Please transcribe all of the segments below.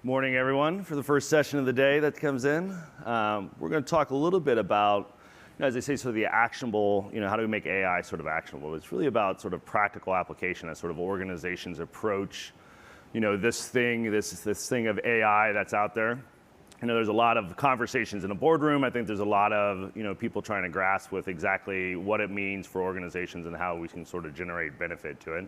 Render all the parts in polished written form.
Morning, everyone. For the first session of the day that comes in, we're going to talk a little bit about, as they say, sort of the actionable, how do we make AI sort of actionable? It's really about sort of practical application as sort of organizations approach, this thing of AI that's out there. There's a lot of conversations in a boardroom. I think there's a lot of, people trying to grasp with exactly what it means for organizations and how we can sort of generate benefit to it.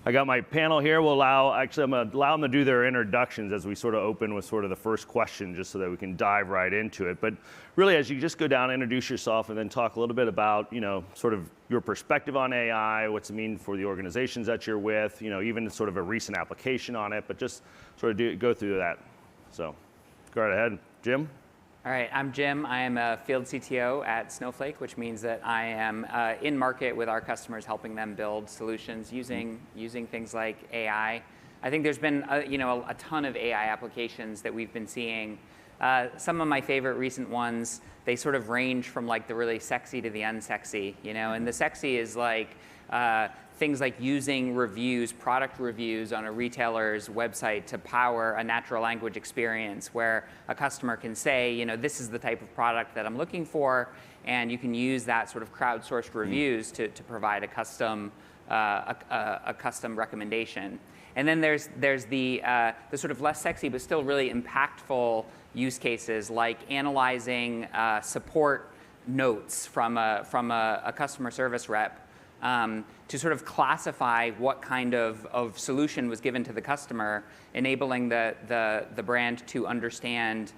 I got my panel here. I'm going to allow them to do their introductions as we sort of open with sort of the first question, just so that we can dive right into it. But really, as you just go down, introduce yourself, and then talk a little bit about, sort of your perspective on AI, what's it mean for the organizations that you're with, even sort of a recent application on it, but just sort of go through that. So go right ahead. Jim? All right, I'm Jim. I am a field CTO at Snowflake, which means that I am in market with our customers, helping them build solutions using things like AI. I think there's been a ton of AI applications that we've been seeing. Some of my favorite recent ones, they sort of range from like the really sexy to the unsexy, and the sexy is like things like using reviews, product reviews on a retailer's website to power a natural language experience where a customer can say, this is the type of product that I'm looking for, and you can use that sort of crowdsourced reviews to provide a custom recommendation. And then there's the sort of less sexy but still really impactful use cases like analyzing support notes from a customer service rep to sort of classify what kind of solution was given to the customer, enabling the brand to understand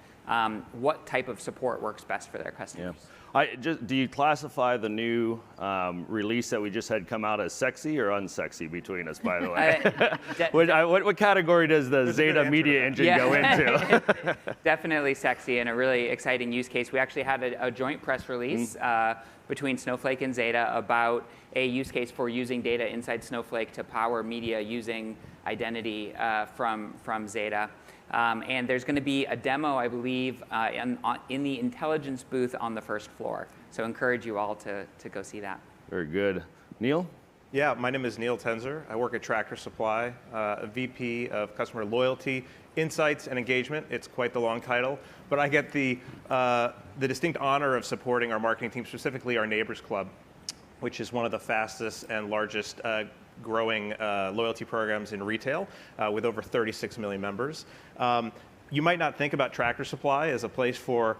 what type of support works best for their customers. Yeah. Do you classify the new release that we just had come out as sexy or unsexy between us, by the way? What category does the Zeta media engine go into? Definitely sexy, and a really exciting use case. We actually had a joint press release between Snowflake and Zeta about a use case for using data inside Snowflake to power media using identity from Zeta. And there's going to be a demo, I believe, in the intelligence booth on the first floor. So encourage you all to go see that. Very good. Neil? Yeah, my name is Neil Tenzer. I work at Tractor Supply, a VP of Customer Loyalty, Insights, and Engagement. It's quite the long title. But I get the distinct honor of supporting our marketing team, specifically our Neighbors Club, which is one of the fastest and largest growing loyalty programs in retail with over 36 million members. You might not think about Tractor Supply as a place for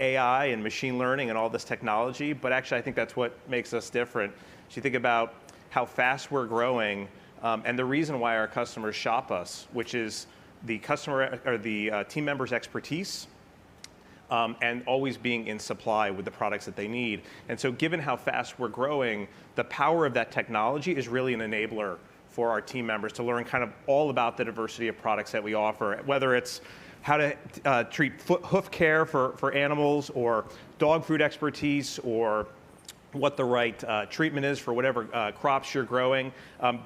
AI and machine learning and all this technology, but actually I think that's what makes us different. So you think about how fast we're growing and the reason why our customers shop us, which is the customer or the team members' expertise and always being in supply with the products that they need. And so given how fast we're growing, the power of that technology is really an enabler for our team members to learn kind of all about the diversity of products that we offer, whether it's how to treat hoof care for animals, or dog food expertise, or what the right treatment is for whatever crops you're growing.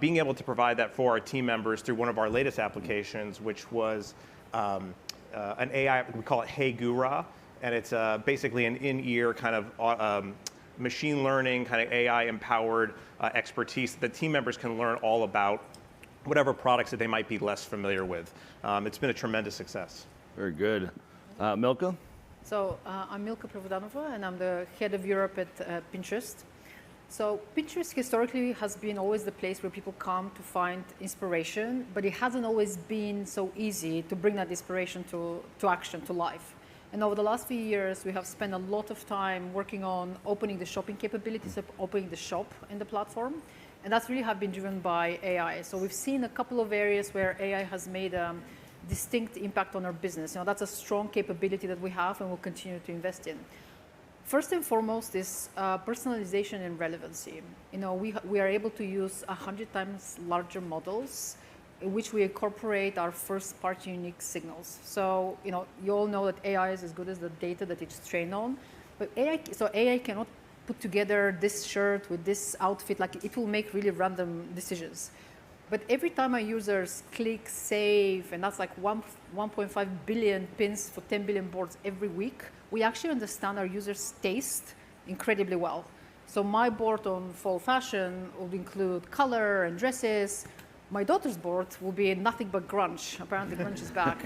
Being able to provide that for our team members through one of our latest applications, which was an AI, we call it Hey Gura, and it's basically an in-ear kind of machine learning, kind of AI-empowered expertise that team members can learn all about whatever products that they might be less familiar with. It's been a tremendous success. Very good. Milka? So I'm Milka Provodanova, and I'm the head of Europe at Pinterest. So Pinterest historically has been always the place where people come to find inspiration, but it hasn't always been so easy to bring that inspiration to action, to life. And over the last few years, we have spent a lot of time working on opening the shopping capabilities, of opening the shop in the platform. And that's really have been driven by AI. So we've seen a couple of areas where AI has made a distinct impact on our business. That's a strong capability that we have and will continue to invest in. First and foremost is personalization and relevancy. We are able to use 100 times larger models in which we incorporate our first-party unique signals. So, you all know that AI is as good as the data that it's trained on. But AI cannot put together this shirt with this outfit. Like, it will make really random decisions. But every time our users click save, and that's like 1.5 billion pins for 10 billion boards every week, we actually understand our users' taste incredibly well. So my board on fall fashion would include color and dresses. My daughter's board will be nothing but grunge. Apparently, grunge is back.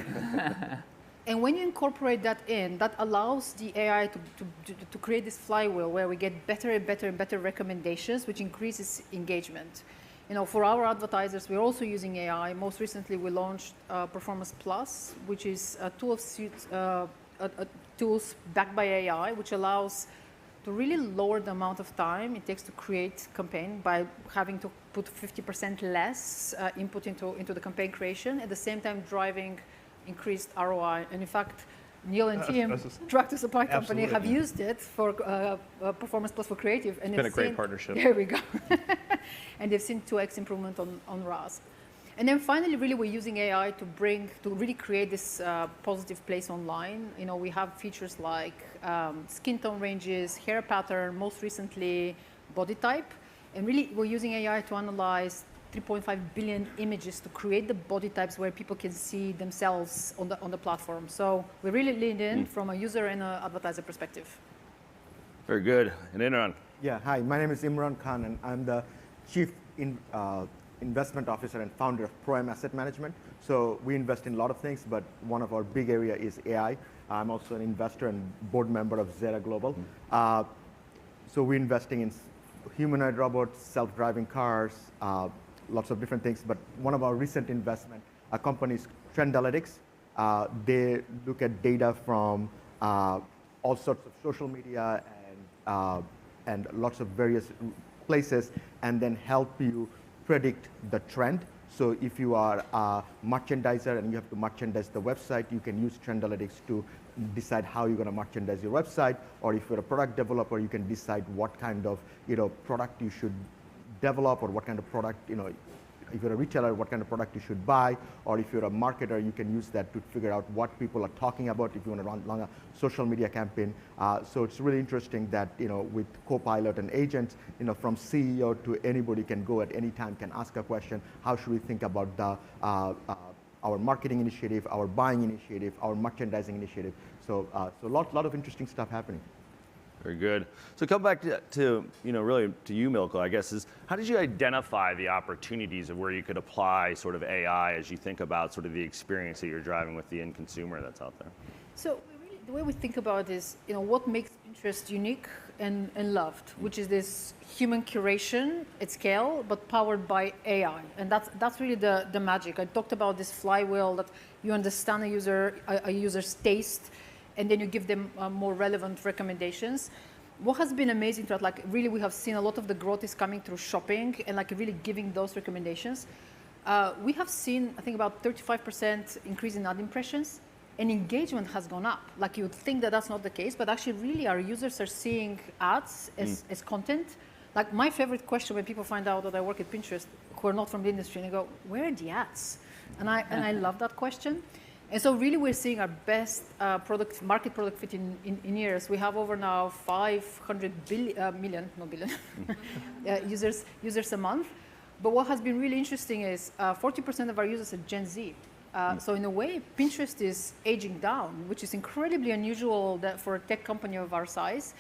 And when you incorporate that in, that allows the AI to create this flywheel where we get better and better and better recommendations, which increases engagement. For our advertisers, we're also using AI. Most recently, we launched Performance Plus, which is a tool of tools backed by AI, which allows to really lower the amount of time it takes to create campaign by having to put 50% less input into the campaign creation, at the same time driving increased ROI. And in fact, Neil and team, Tractor Supply Company, have used it for Performance Plus for creative. And it's been a great partnership. There we go. And they've seen 2x improvement on ROAS. And then finally, really, we're using AI to really create this positive place online. We have features like skin tone ranges, hair pattern, most recently body type. And really, we're using AI to analyze 3.5 billion images to create the body types where people can see themselves on the platform. So we really leaned in from a user and an advertiser perspective. Very good. And Imran. Yeah, hi, my name is Imran Khan, and I'm the Chief Investment Officer and founder of Proem Asset Management. So we invest in a lot of things, but one of our big area is AI. I'm also an investor and board member of Zeta Global. So we're investing in humanoid robots, self-driving cars, lots of different things. But one of our recent investment, a company is Trendalytics. They look at data from all sorts of social media and lots of various places, and then help you predict the trend. So if you are a merchandiser and you have to merchandise the website, you can use Trendalytics to decide how you're going to merchandise your website. Or if you're a product developer, you can decide what kind of product you should develop, or what kind of product, if you're a retailer, what kind of product you should buy. Or if you're a marketer, you can use that to figure out what people are talking about if you want to run a social media campaign. So it's really interesting that with Copilot and agents, from CEO to anybody can go at any time, can ask a question. How should we think about our marketing initiative, our buying initiative, our merchandising initiative? So a lot of interesting stuff happening. Very good. So come back to really to you, Milko, I guess, is how did you identify the opportunities of where you could apply sort of AI as you think about sort of the experience that you're driving with the end consumer that's out there? So the way we think about it is, what makes Pinterest unique and loved, which is this human curation at scale, but powered by AI. And that's really the magic. I talked about this flywheel that you understand a user's taste, and then you give them more relevant recommendations. What has been amazing to that, really we have seen a lot of the growth is coming through shopping and really giving those recommendations. We have seen, I think, about 35% increase in ad impressions, and engagement has gone up. You would think that that's not the case, but actually really our users are seeing ads as content. My favorite question when people find out that I work at Pinterest, who are not from the industry, and they go, where are the ads? And I love that question. And so really we're seeing our best market product fit in years. We have over now 500 million, not billion, users a month. But what has been really interesting is 40% of our users are Gen Z. So in a way, Pinterest is aging down, which is incredibly unusual for a tech company of our size.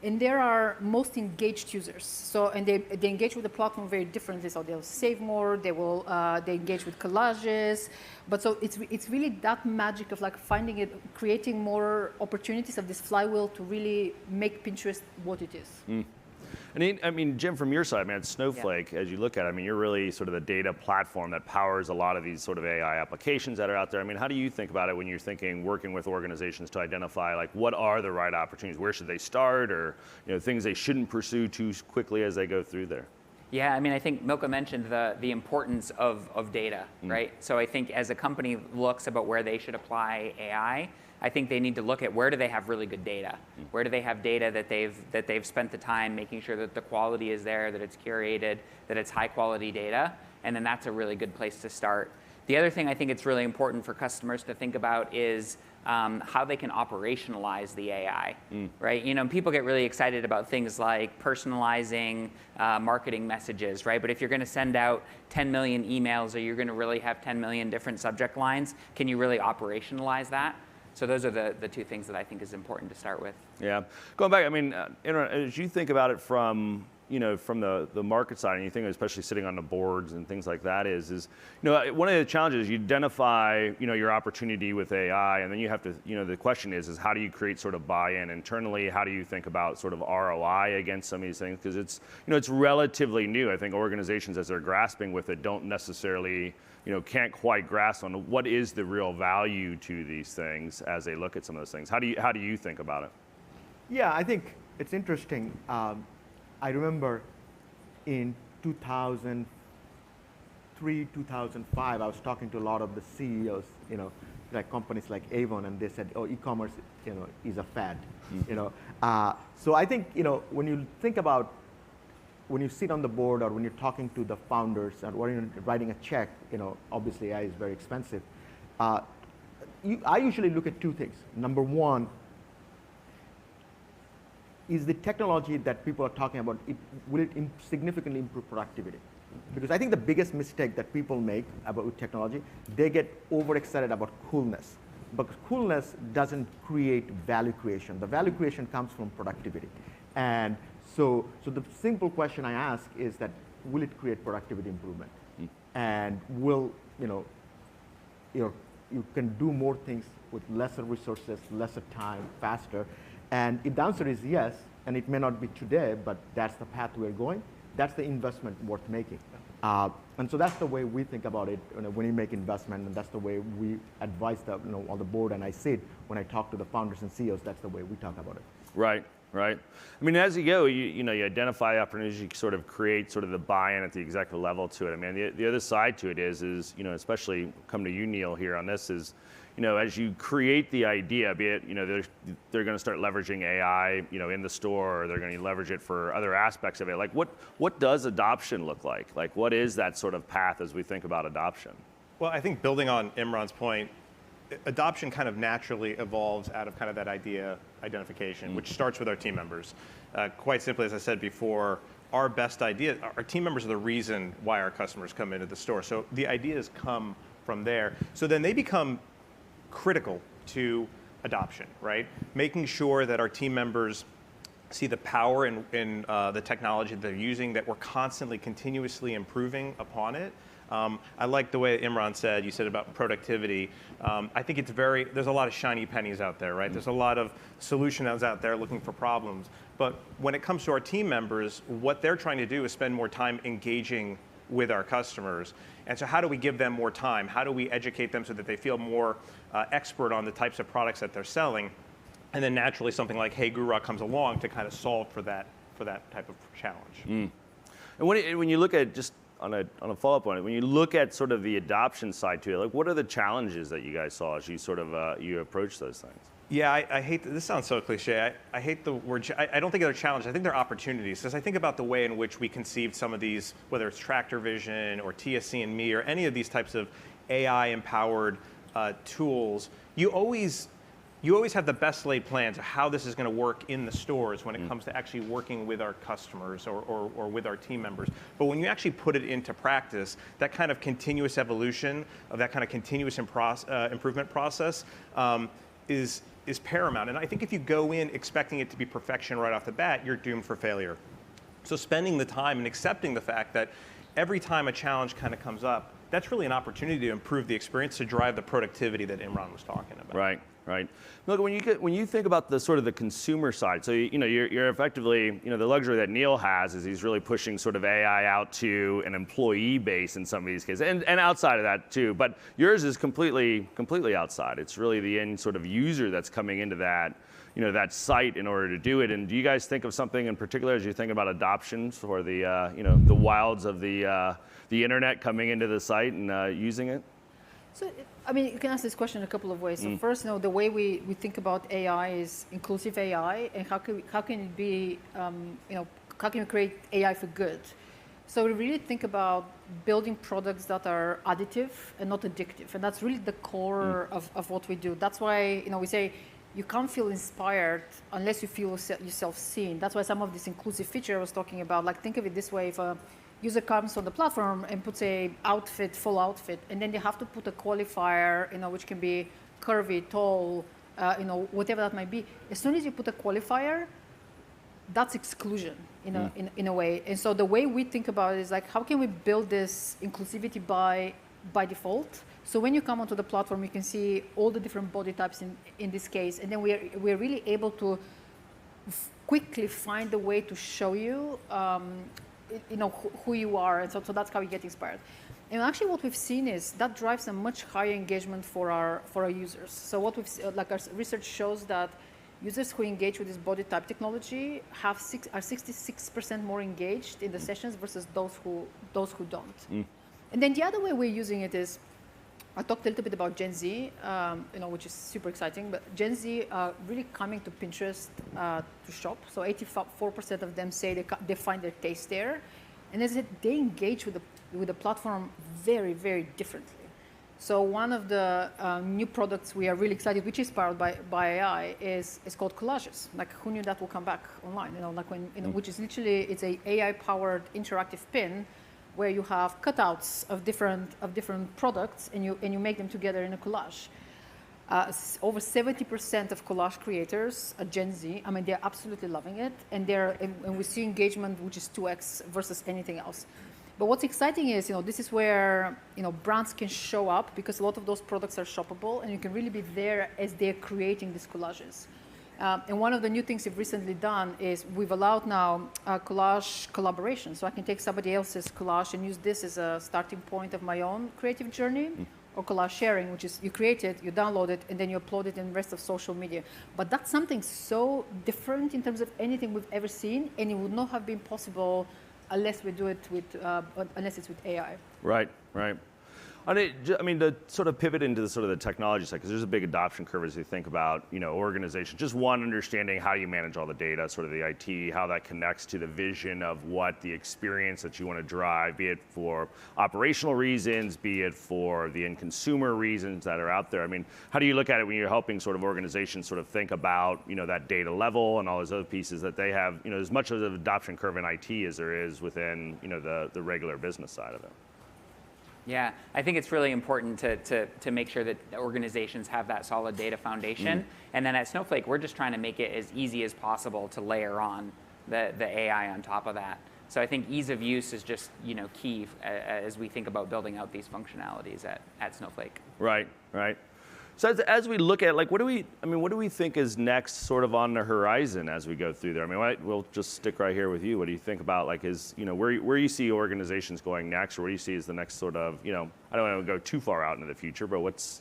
And they're our most engaged users. So, and they engage with the platform very differently. So they'll save more. They engage with collages. But so it's really that magic of finding it, creating more opportunities of this flywheel to really make Pinterest what it is. And Jim, from your side, man, Snowflake, as you look at it, you're really sort of the data platform that powers a lot of these sort of AI applications that are out there. How do you think about it when you're thinking, working with organizations to identify, what are the right opportunities? Where should they start, or things they shouldn't pursue too quickly as they go through there? Yeah, I think Milko mentioned the importance of data, right? So I think as a company looks about where they should apply AI, I think they need to look at where do they have really good data? Where do they have data that they've spent the time making sure that the quality is there, that it's curated, that it's high quality data, and then that's a really good place to start. The other thing I think it's really important for customers to think about is how they can operationalize the AI, right? People get really excited about things like personalizing marketing messages, right? But if you're going to send out 10 million emails, or you're going to really have 10 million different subject lines, can you really operationalize that? So those are the two things that I think is important to start with. Yeah. Going back, as you think about it from from the market side, and you think especially sitting on the boards and things like that is one of the challenges, you identify, your opportunity with AI, and then you have to, the question is how do you create sort of buy-in internally? How do you think about sort of ROI against some of these things? Because it's, it's relatively new. I think organizations, as they're grasping with it, don't necessarily, can't quite grasp on what is the real value to these things as they look at some of those things. How do you think about it? Yeah, I think it's interesting. I remember in 2003, 2005, I was talking to a lot of the CEOs, like companies like Avon, and they said, "Oh, e-commerce, is a fad." So I think, when you think about when you sit on the board or when you're talking to the founders and when you're writing a check, obviously AI is very expensive. I usually look at two things. Number one, is the technology that people are talking about, will it significantly improve productivity? Because I think the biggest mistake that people make with technology, they get overexcited about coolness. But coolness doesn't create value creation. The value creation comes from productivity. And so the simple question I ask is that, will it create productivity improvement? And will, you can do more things with lesser resources, lesser time, faster. And if the answer is yes, and it may not be today, but that's the path we're going, that's the investment worth making. And so that's the way we think about it when you make investment, and that's the way we advise on the board, and I see it when I talk to the founders and CEOs, that's the way we talk about it. Right. I mean, as you go, you identify opportunities, you sort of create sort of the buy-in at the executive level to it. I mean, the other side to it is especially come to you, Neil, here on this is, as you create the idea, be it, they're going to start leveraging AI, in the store, or they're going to leverage it for other aspects of it. Like, what does adoption look like? Like, what is that sort of path as we think about adoption? Well, I think building on Imran's point, adoption kind of naturally evolves out of kind of that idea identification, which starts with our team members. Quite simply, as I said before, our best idea, our team members are the reason why our customers come into the store. So the ideas come from there. So then they become critical to adoption, right? Making sure that our team members see the power in the technology that they're using, that we're constantly, continuously improving upon it. I like the way Imran said, you said about productivity. I think there's a lot of shiny pennies out there, right? There's a lot of solutions out there looking for problems. But when it comes to our team members, what they're trying to do is spend more time engaging with our customers. And so how do we give them more time? How do we educate them so that they feel more expert on the types of products that they're selling? And then naturally something like Hey Guru comes along to kind of solve for that type of challenge. And when you look at, just on a follow-up on it, when you look at sort of the adoption side to it, like what are the challenges that you guys saw as you sort of you approach those things? Yeah, I hate, this sounds so cliche, I hate the word, I don't think they're challenges, I think they're opportunities. Because I think about the way in which we conceived some of these, whether it's Tractor Vision or TSC and Me or any of these types of AI-empowered tools, you always have the best laid plans of how this is going to work in the stores when it comes to actually working with our customers or with our team members. But when you actually put it into practice, that kind of continuous evolution, of that kind of continuous improvement process is paramount. And I think if you go in expecting it to be perfection right off the bat, you're doomed for failure. So spending the time and accepting the fact that every time a challenge kind of comes up, that's really an opportunity to improve the experience, to drive the productivity that Imran was talking about. Right. Look, when you think about the sort of the consumer side, so you're effectively, the luxury that Neil has is he's really pushing sort of AI out to an employee base in some of these cases, and outside of that too. But yours is completely outside. It's really the end sort of user that's coming into that, that site in order to do it. And do you guys think of something in particular as you think about adoption for the, the wilds of the internet coming into the site and using it? So, I mean, you can ask this question in a couple of ways. So first, the way we think about AI is inclusive AI, and how can it be, how can we create AI for good? So we really think about building products that are additive and not addictive, and that's really the core of what we do. That's why, we say you can't feel inspired unless you feel yourself seen. That's why some of this inclusive feature I was talking about, like think of it this way, if a user comes on the platform and puts a full outfit, and then they have to put a qualifier, which can be curvy, tall, whatever that might be. As soon as you put a qualifier, that's exclusion in a way. And so the way we think about it is like, how can we build this inclusivity by default? So when you come onto the platform, you can see all the different body types in this case, and then we're really able to quickly find a way to show you, who you are, and so that's how you get inspired. And actually, what we've seen is that drives a much higher engagement for our users. So what our research shows that users who engage with this body type technology are 66% more engaged in the sessions versus those who don't. And then the other way we're using it is, I talked a little bit about Gen Z, which is super exciting, but Gen Z are really coming to Pinterest to shop. So 84% of them say they find their taste there. And as they engage with the platform very, very differently. So one of the new products we are really excited, which is powered by AI, is called collages. Like, who knew that will come back online? Which is literally, it's a AI-powered interactive pin where you have cutouts of different products and you make them together in a collage. Over 70% of collage creators are Gen Z. I mean, they're absolutely loving it, and we see engagement which is 2x versus anything else. But what's exciting is, this is where, brands can show up because a lot of those products are shoppable, and you can really be there as they're creating these collages. And one of the new things we've recently done is we've allowed now collage collaboration. So I can take somebody else's collage and use this as a starting point of my own creative journey, or collage sharing, which is you create it, you download it, and then you upload it in the rest of social media. But that's something so different in terms of anything we've ever seen, and it would not have been possible unless we do it unless it's with AI. Right. To sort of pivot into the technology side, because there's a big adoption curve as you think about, organizations. Just one, understanding how you manage all the data, sort of the IT, how that connects to the vision of what the experience that you want to drive, be it for operational reasons, be it for the end consumer reasons that are out there. I mean, how do you look at it when you're helping sort of organizations sort of think about, that data level and all those other pieces that they have, as much of the adoption curve in IT as there is within, the regular business side of it? Yeah, I think it's really important to make sure that organizations have that solid data foundation. And then at Snowflake, we're just trying to make it as easy as possible to layer on the AI on top of that. So I think ease of use is just key as we think about building out these functionalities at Snowflake. Right. So as we look at, what do we think is next sort of on the horizon as we go through there? I mean, we'll just stick right here with you. What do you think about, where you see organizations going next, or what do you see as the next sort of, I don't want to go too far out into the future, but what's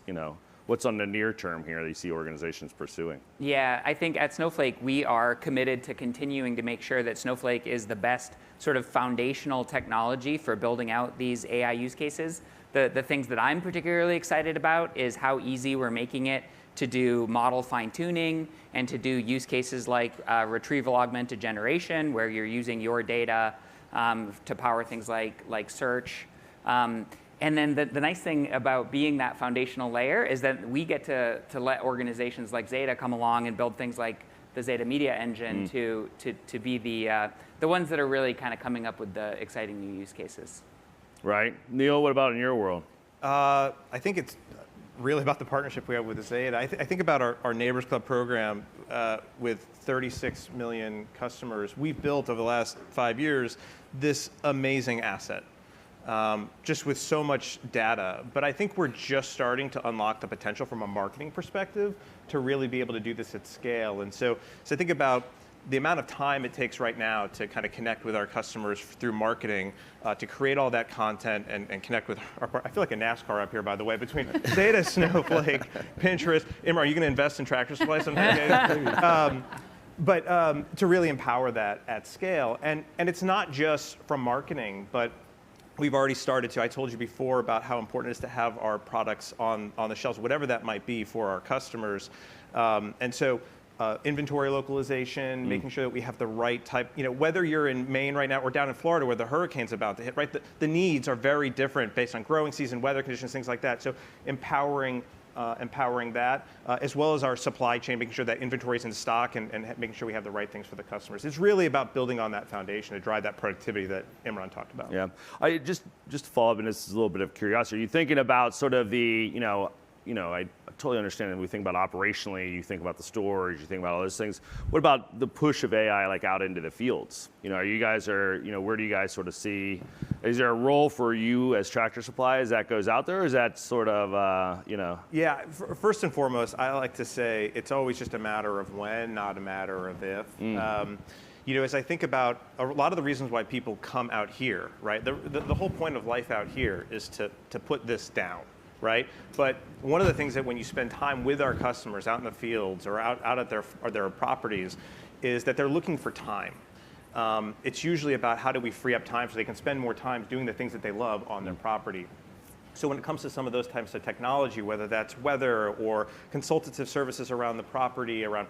on the near term here that you see organizations pursuing? Yeah, I think at Snowflake, we are committed to continuing to make sure that Snowflake is the best sort of foundational technology for building out these AI use cases. The things that I'm particularly excited about is how easy we're making it to do model fine-tuning and to do use cases like retrieval augmented generation, where you're using your data to power things like search. And then the nice thing about being that foundational layer is that we get to let organizations like Zeta come along and build things like the Zeta Media Engine to be the ones that are really kind of coming up with the exciting new use cases. Right. Neil, what about in your world? I think it's really about the partnership we have with Zeta. I think about our Neighbors Club program with 36 million customers. We've built over the last 5 years this amazing asset, just with so much data. But I think we're just starting to unlock the potential from a marketing perspective to really be able to do this at scale. And so think about the amount of time it takes right now to kind of connect with our customers through marketing, to create all that content and connect with I feel like a NASCAR up here, by the way, between Zeta, Snowflake, Pinterest. Imran, are you going to invest in Tractor Supply sometime? But to really empower that at scale. And it's not just from marketing, but we've already started to. I told you before about how important it is to have our products on the shelves, whatever that might be for our customers. And so inventory localization, making sure that we have the right type, whether you're in Maine right now or down in Florida where the hurricane's about to hit, right? The needs are very different based on growing season, weather conditions, things like that. So empowering that, as well as our supply chain, making sure that inventory is in stock and making sure we have the right things for the customers. It's really about building on that foundation to drive that productivity that Imran talked about. Yeah, I just to follow up, and this is a little bit of curiosity. Are you thinking about sort of the, I totally understand that we think about operationally, you think about the storage, you think about all those things. What about the push of AI like out into the fields? Are you guys where do you guys sort of see, is there a role for you as Tractor Supply as that goes out there, or is that sort of, Yeah, first and foremost, I like to say it's always just a matter of when, not a matter of if. As I think about a lot of the reasons why people come out here, right? The whole point of life out here is to put this down, right? But one of the things that when you spend time with our customers out in the fields or out at their properties is that they're looking for time. It's usually about how do we free up time so they can spend more time doing the things that they love on their property. So when it comes to some of those types of technology, whether that's weather or consultative services around the property, around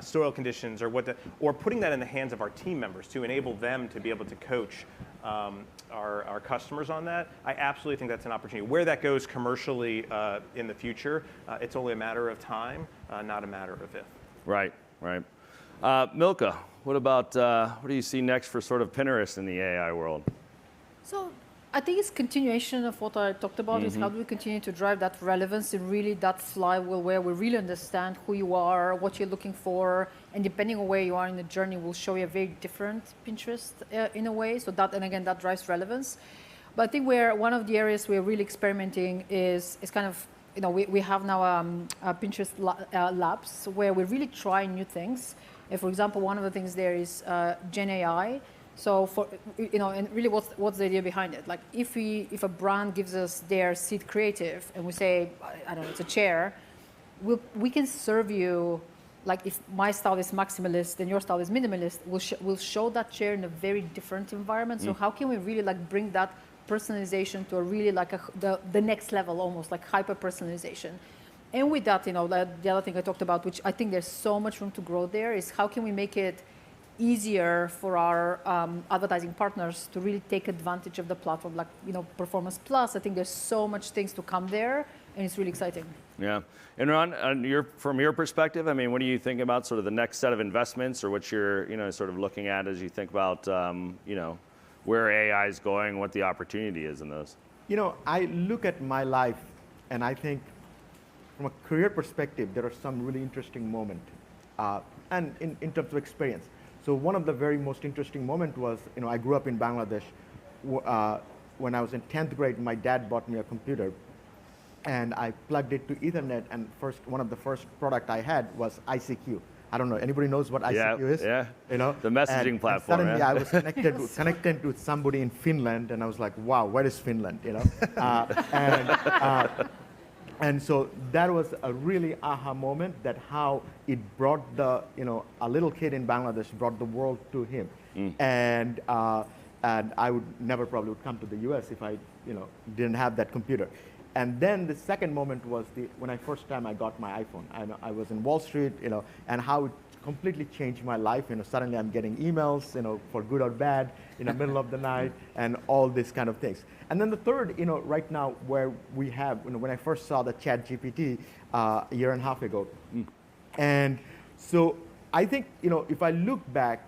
soil conditions, or putting that in the hands of our team members to enable them to be able to coach our customers on that, I absolutely think that's an opportunity. Where that goes commercially in the future, it's only a matter of time, not a matter of if. Right. Milka, what do you see next for sort of Pinterest in the AI world? So I think it's continuation of what I talked about, is how do we continue to drive that relevance and really that flywheel where we really understand who you are, what you're looking for, and depending on where you are in the journey, will show you a very different Pinterest in a way. So that, and again, that drives relevance. But I think one of the areas we're really experimenting is kind of, we have now Pinterest labs where we're really trying new things. And for example, one of the things there is Gen AI. So and really what's the idea behind it? Like if a brand gives us their seed creative and we say, I don't know, it's a chair, we can serve you, like if my style is maximalist and your style is minimalist, we'll show that chair in a very different environment. So how can we really like bring that personalization to a really like the next level, almost like hyper personalization? And with that, the other thing I talked about, which I think there's so much room to grow there, is how can we make it easier for our advertising partners to really take advantage of the platform, like Performance Plus. I think there's so much things to come there, and it's really exciting. Yeah, and Ron, from your perspective, I mean, what do you think about sort of the next set of investments, or what you're sort of looking at as you think about where AI is going, what the opportunity is in those? I look at my life, and I think from a career perspective, there are some really interesting moments, and in terms of experience. So one of the very most interesting moments was, I grew up in Bangladesh. When I was in 10th grade, my dad bought me a computer, and I plugged it to Ethernet, and one of the first product I had was ICQ. I don't know, anybody knows what ICQ is? Yeah, the messaging platform. And suddenly I was connected with somebody in Finland, and I was like, wow, where is Finland? And so that was a really aha moment, that how it brought a little kid in Bangladesh brought the world to him. And I would never probably would come to the US if I didn't have that computer. And then the second moment was when first time I got my iPhone. I was in Wall Street, and how it completely changed my life. Suddenly I'm getting emails, for good or bad, in the middle of the night, and all these kind of things. And then the third, right now, where we have, when I first saw the ChatGPT a year and a half ago, and so I think, if I look back,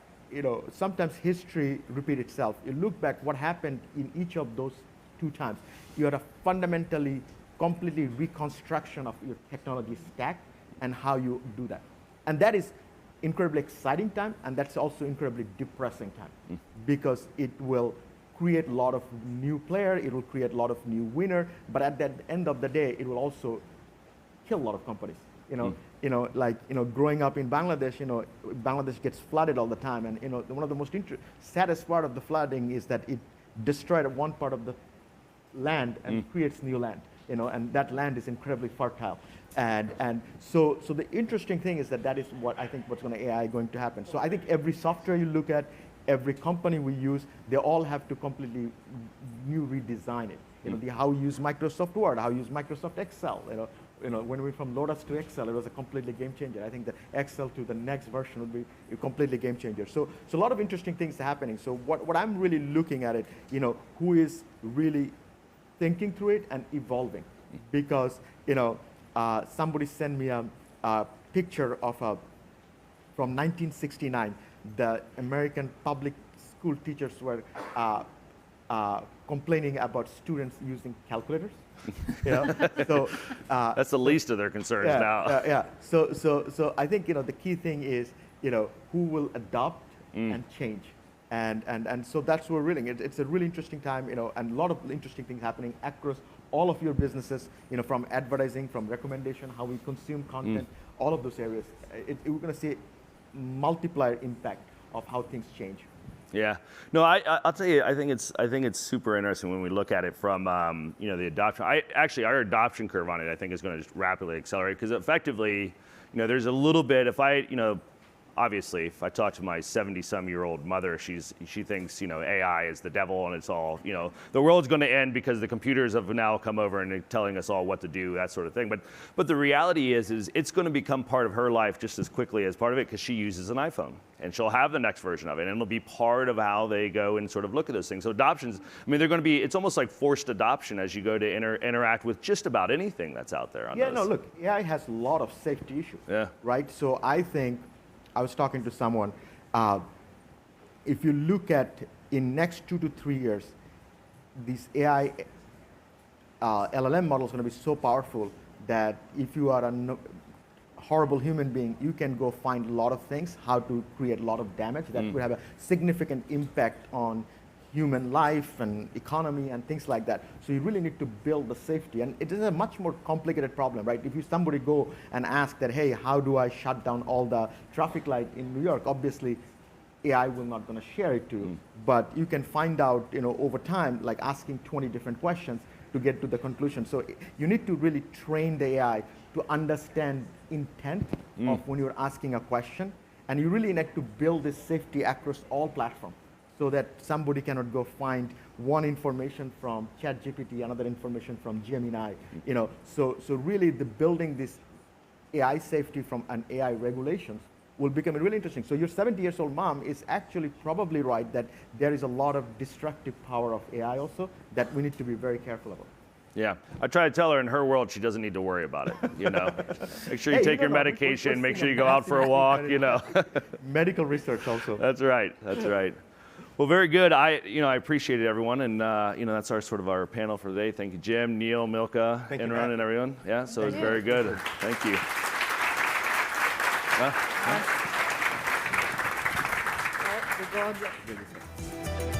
sometimes history repeats itself. You look back, what happened in each of those two times. You had a fundamentally, completely reconstruction of your technology stack and how you do that. And that is incredibly exciting time, and that's also incredibly depressing time, because it will create a lot of new player, it will create a lot of new winner, but at the end of the day, it will also kill a lot of companies. Growing up in Bangladesh, Bangladesh gets flooded all the time, and one of the most saddest part of the flooding is that it destroyed one part of the land and creates new land, and that land is incredibly fertile. And so the interesting thing is that is what I think what's going to happen. So I think every software you look at, every company we use, they all have to completely redesign it. How we use Microsoft Word, how we use Microsoft Excel. When we went from Lotus to Excel, it was a completely game changer. I think the Excel to the next version would be a completely game changer. So a lot of interesting things are happening. So what I'm really looking at it, who is really thinking through it and evolving, because somebody sent me a picture of from 1969. The American public school teachers were complaining about students using calculators. You know? So That's the least of their concerns now. yeah. So I think the key thing is who will adopt and change, and so that's where really it's a really interesting time, and a lot of interesting things happening across all of your businesses, from advertising, from recommendation, how we consume content, all of those areas. We're going to see multiplier impact of how things change. Yeah, no, I'll tell you, I think it's super interesting when we look at it from the adoption. Our adoption curve on it, I think, is going to just rapidly accelerate because effectively, there's a little bit. Obviously, if I talk to my 70-some-year-old mother, she thinks AI is the devil and it's all the world's going to end because the computers have now come over and they're telling us all what to do, that sort of thing. But the reality is it's going to become part of her life just as quickly as part of it because she uses an iPhone and she'll have the next version of it and it'll be part of how they go and sort of look at those things. So adoptions, they're going to be. It's almost like forced adoption as you go to interact with just about anything that's out there. Look, AI has a lot of safety issues. Yeah. Right. So I think. I was talking to someone, if you look at in next 2 to 3 years, these AI LLM models are going to be so powerful that if you are a horrible human being, you can go find a lot of things, how to create a lot of damage that could have a significant impact on human life and economy and things like that. So you really need to build the safety. And it is a much more complicated problem, right? If somebody go and ask that, hey, how do I shut down all the traffic light in New York? Obviously, AI will not going to share it to you. But you can find out, over time, like asking 20 different questions to get to the conclusion. So you need to really train the AI to understand intent of when you're asking a question. And you really need to build this safety across all platforms, so that somebody cannot go find one information from ChatGPT, another information from Gemini. So really the building this AI safety from an AI regulations will become really interesting. So your 70-year-old mom is actually probably right that there is a lot of destructive power of AI also that we need to be very careful about. Yeah, I try to tell her in her world she doesn't need to worry about it. Make sure you take your medication. Make sure you go out for a walk. Medical research also. That's right. Well, very good. I appreciate it, everyone, and that's our panel for today. Thank you, Jim, Neil, Milka, Imran, and everyone. Yeah, so it's very good. Thank you. Oh, the God.